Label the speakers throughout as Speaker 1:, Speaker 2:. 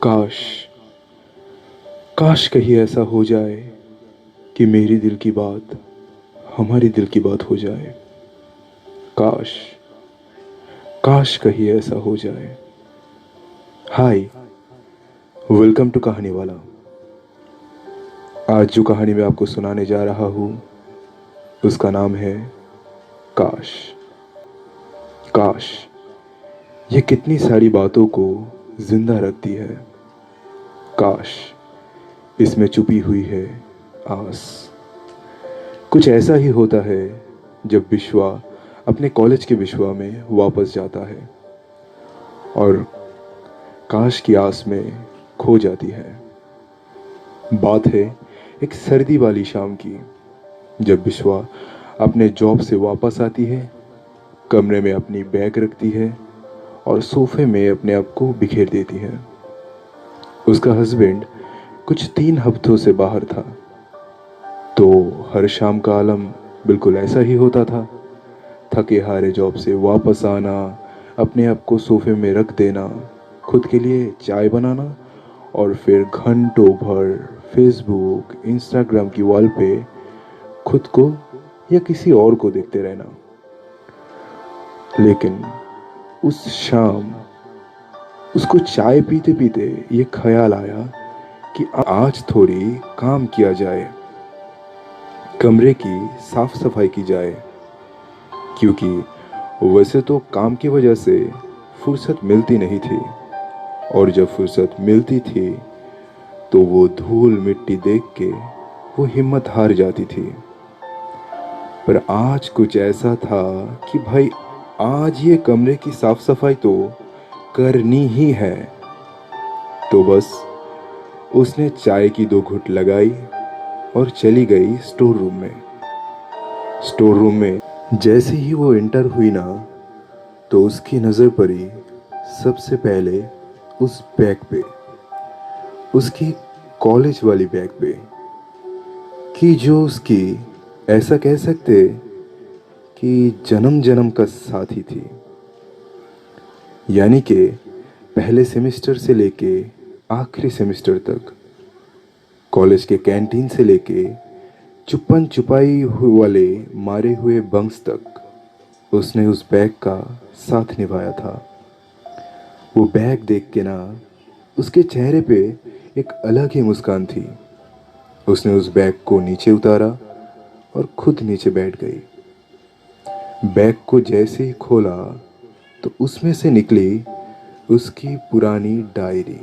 Speaker 1: काश काश कहीं ऐसा हो जाए कि मेरी दिल की बात हमारी दिल की बात हो जाए। काश काश कहीं ऐसा हो जाए। हाय, वेलकम टू कहानी वाला। आज जो कहानी मैं आपको सुनाने जा रहा हूँ उसका नाम है काश। काश ये कितनी सारी बातों को जिंदा रखती है। काश इसमें छुपी हुई है आस। कुछ ऐसा ही होता है जब विश्वा अपने कॉलेज के विश्वा में वापस जाता है और काश की आस में खो जाती है। बात है एक सर्दी वाली शाम की, जब विश्वा अपने जॉब से वापस आती है, कमरे में अपनी बैग रखती है और सोफे में अपने आप को बिखेर देती है। उसका हस्बैंड कुछ 3 हफ्तों से बाहर था, तो हर शाम का आलम बिल्कुल ऐसा ही होता था। थके हारे जॉब से वापस आना, अपने आप को सोफे में रख देना, खुद के लिए चाय बनाना और फिर घंटों भर फेसबुक इंस्टाग्राम की वॉल पे खुद को या किसी और को देखते रहना। लेकिन उस शाम उसको चाय पीते पीते ये ख्याल आया कि आज थोड़ी काम किया जाए, कमरे की साफ सफाई की जाए, क्योंकि वैसे तो काम की वजह से फुर्सत मिलती नहीं थी, और जब फुर्सत मिलती थी तो वो धूल मिट्टी देख के वो हिम्मत हार जाती थी। पर आज कुछ ऐसा था कि भाई, आज ये कमरे की साफ सफाई तो करनी ही है। तो बस उसने चाय की 2 घुट लगाई और चली गई स्टोर रूम में। स्टोर रूम में जैसे ही वो एंटर हुई ना, तो उसकी नज़र पड़ी सबसे पहले उस बैग पे, उसकी कॉलेज वाली बैग पे, कि जो उसकी, ऐसा कह सकते कि जन्म जन्म का साथी थी। यानी कि पहले सेमेस्टर से लेके आखिरी सेमेस्टर तक, कॉलेज के कैंटीन से लेके चुपन चुपाई हुए वाले मारे हुए बंक्स तक उसने उस बैग का साथ निभाया था। वो बैग देख के ना, उसके चेहरे पे एक अलग ही मुस्कान थी। उसने उस बैग को नीचे उतारा और खुद नीचे बैठ गई। बैग को जैसे ही खोला तो उसमें से निकली उसकी पुरानी डायरी,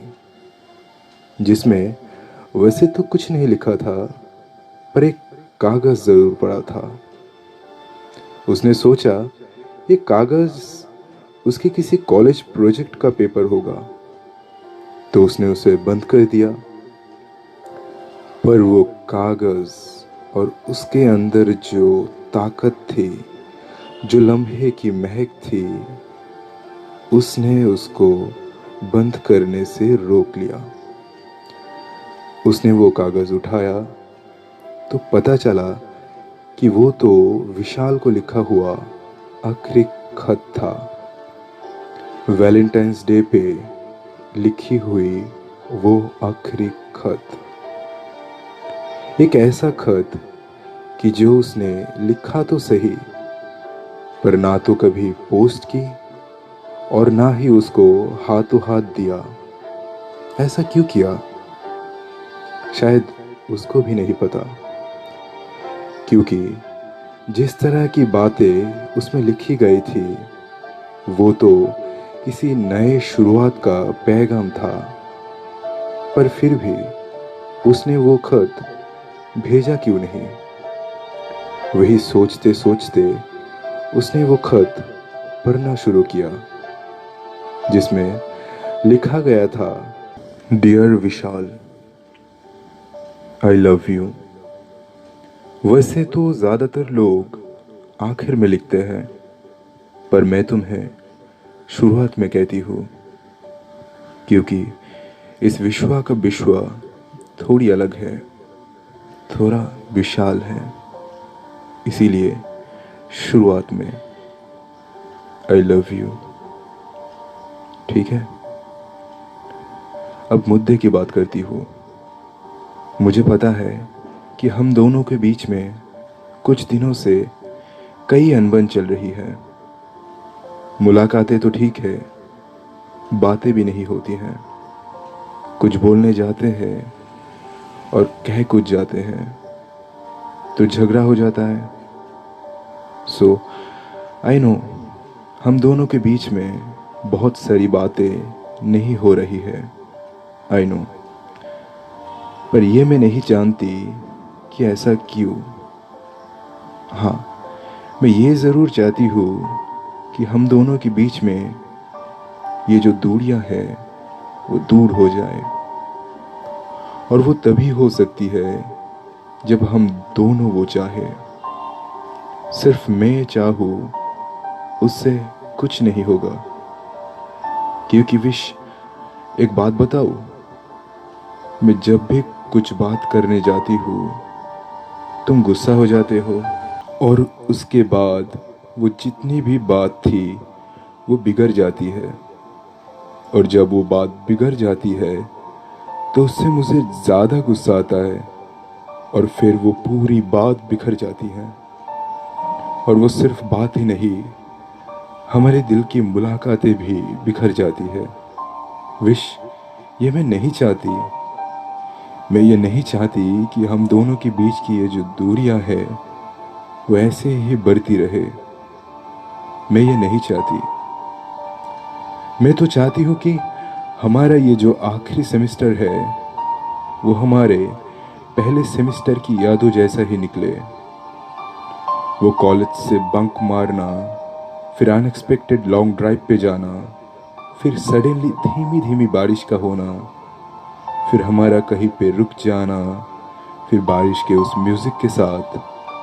Speaker 1: जिसमें वैसे तो कुछ नहीं लिखा था, पर एक कागज जरूर पड़ा था। उसने सोचा ये कागज उसके किसी कॉलेज प्रोजेक्ट का पेपर होगा, तो उसने उसे बंद कर दिया। पर वो कागज और उसके अंदर जो ताकत थी, जो लम्हे की महक थी, उसने उसको बंद करने से रोक लिया। उसने वो कागज उठाया तो पता चला कि वो तो विशाल को लिखा हुआ आखिरी खत था। वैलेंटाइंस डे पे लिखी हुई वो आखिरी खत। एक ऐसा खत कि जो उसने लिखा तो सही, पर ना तो कभी पोस्ट की और ना ही उसको हाथों हाथ दिया। ऐसा क्यों किया, शायद उसको भी नहीं पता, क्योंकि जिस तरह की बातें उसमें लिखी गई थी वो तो किसी नए शुरुआत का पैगाम था। पर फिर भी उसने वो खत भेजा क्यों नहीं? वही सोचते सोचते उसने वो खत पढ़ना शुरू किया, जिसमें लिखा गया था, dear Vishal, I love you. वैसे तो ज़्यादातर लोग आखिर में लिखते हैं, पर मैं तुम्हें शुरुआत में कहती हूँ, क्योंकि इस विश्वा का विश्वा थोड़ी अलग है, थोड़ा विशाल है। इसीलिए शुरुआत में आई लव यू। ठीक है? अब मुद्दे की बात करती हो। मुझे पता है कि हम दोनों के बीच में कुछ दिनों से कई अनबन चल रही है। मुलाकातें तो ठीक है, बातें भी नहीं होती हैं। कुछ बोलने जाते हैं और कह कुछ जाते हैं तो झगड़ा हो जाता है। सो आई नो हम दोनों के बीच में बहुत सारी बातें नहीं हो रही है। आई नो, पर ये मैं नहीं जानती कि ऐसा क्यों। हाँ, मैं ये ज़रूर चाहती हूँ कि हम दोनों के बीच में ये जो दूरियां हैं वो दूर हो जाए। और वो तभी हो सकती है जब हम दोनों वो चाहे। सिर्फ मैं चाहूँ उससे कुछ नहीं होगा। क्योंकि विश, एक बात बताऊँ, मैं जब भी कुछ बात करने जाती हूँ तुम गुस्सा हो जाते हो। और उसके बाद वो जितनी भी बात थी वो बिगड़ जाती है। और जब वो बात बिगड़ जाती है तो उससे मुझे ज़्यादा गुस्सा आता है। और फिर वो पूरी बात बिखर जाती है। और वो सिर्फ बात ही नहीं, हमारे दिल की मुलाकातें भी बिखर जाती है। विश, ये मैं नहीं चाहती। मैं ये नहीं चाहती कि हम दोनों के बीच की ये जो दूरियां है वो ऐसे ही बढ़ती रहे। मैं ये नहीं चाहती। मैं तो चाहती हूँ कि हमारा ये जो आखिरी सेमेस्टर है वो हमारे पहले सेमेस्टर की यादों जैसा ही निकले। वो कॉलेज से बंक मारना, फिर अनएक्सपेक्टेड लॉन्ग ड्राइव पे जाना, फिर सडनली धीमी धीमी बारिश का होना, फिर हमारा कहीं पे रुक जाना, फिर बारिश के उस म्यूज़िक के साथ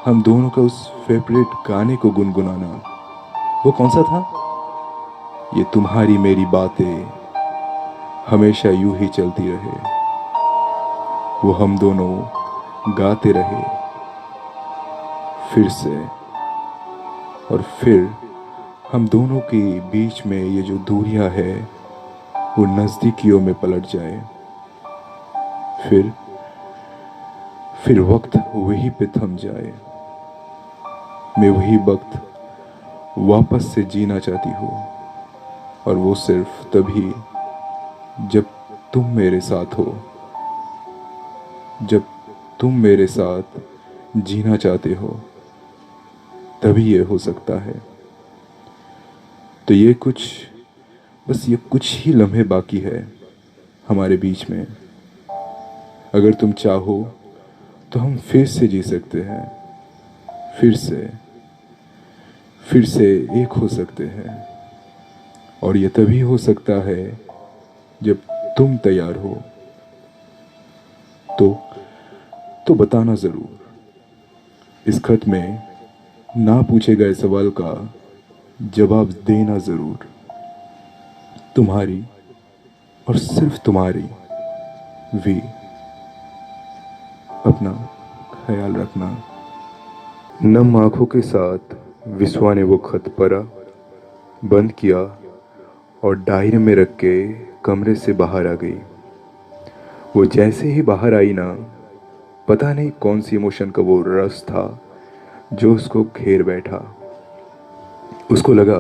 Speaker 1: हम दोनों का उस फेवरेट गाने को गुनगुनाना। वो कौन सा था? ये तुम्हारी मेरी बातें हमेशा यूं ही चलती रहे। वो हम दोनों गाते रहे फिर से। और फिर हम दोनों के बीच में ये जो दूरियां है वो नज़दीकियों में पलट जाए। फिर वक्त वही पे थम जाए। मैं वही वक्त वापस से जीना चाहती हूँ। और वो सिर्फ तभी जब तुम मेरे साथ हो। जब तुम मेरे साथ जीना चाहते हो तभी ये हो सकता है। तो ये कुछ ही लम्हे बाकी है हमारे बीच में। अगर तुम चाहो तो हम फिर से जी सकते हैं। फिर से एक हो सकते हैं। और ये तभी हो सकता है जब तुम तैयार हो। तो तो बताना ज़रूर। इस खत में ना पूछे गए सवाल का जवाब देना ज़रूर। तुम्हारी और सिर्फ तुम्हारी वी। अपना ख्याल रखना। नम आंखों के साथ विश्वा ने वो खत पढ़ा, बंद किया और डायरी में रख के कमरे से बाहर आ गई। वो जैसे ही बाहर आई ना, पता नहीं कौन सी इमोशन का वो रस था जो उसको घेर बैठा। उसको लगा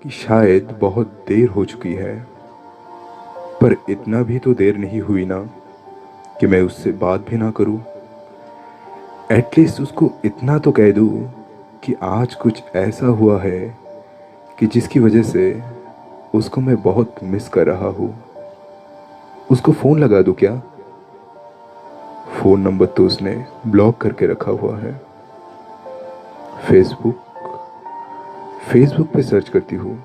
Speaker 1: कि शायद बहुत देर हो चुकी है, पर इतना भी तो देर नहीं हुई ना कि मैं उससे बात भी ना करूं। एटलीस्ट उसको इतना तो कह दूं कि आज कुछ ऐसा हुआ है कि जिसकी वजह से उसको मैं बहुत मिस कर रहा हूँ। उसको फ़ोन लगा दूं क्या? फ़ोन नंबर तो उसने ब्लॉक करके रखा हुआ है। फेसबुक फेसबुक पे सर्च करती हूँ।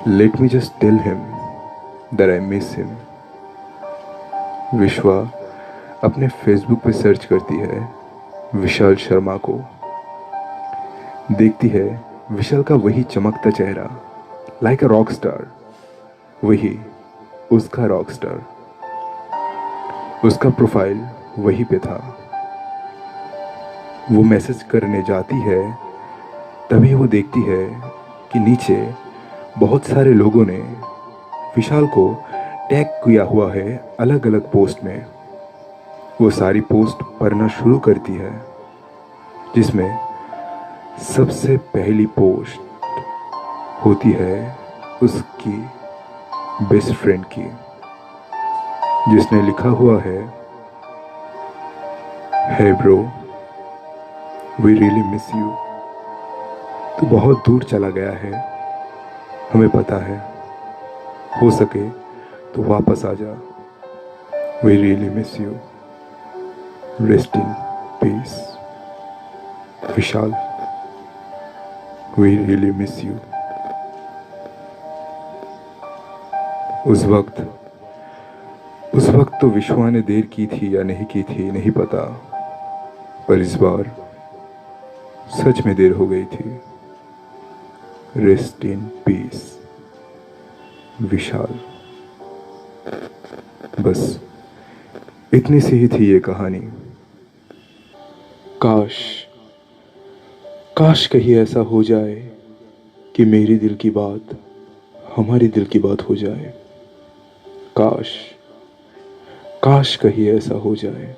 Speaker 1: Let me just tell him that I miss him. Vishwa अपने फेसबुक पे सर्च करती है विशाल शर्मा को। देखती है विशाल का वही चमकता चेहरा, लाइक अ रॉक स्टार। वही उसका रॉक स्टार। उसका प्रोफाइल वही पे था। वो मैसेज करने जाती है, तभी वो देखती है कि नीचे बहुत सारे लोगों ने विशाल को टैग किया हुआ है अलग अलग पोस्ट में। वो सारी पोस्ट पढ़ना शुरू करती है, जिसमें सबसे पहली पोस्ट होती है उसकी बेस्ट फ्रेंड की, जिसने लिखा हुआ है, hey bro, we really miss you. तू बहुत दूर चला गया है, हमें पता है। हो सके तो वापस आ जा। We really miss you. Rest in peace. Vishal, we really miss you. उस वक्त तो विश्वा ने देर की थी या नहीं की थी नहीं पता, पर इस बार सच में देर हो गई थी। रेस्ट इन पीस विशाल। बस इतनी सी ही थी ये कहानी। काश काश कहीं ऐसा हो जाए कि मेरी दिल की बात हमारे दिल की बात हो जाए। काश काश कहीं ऐसा हो जाए।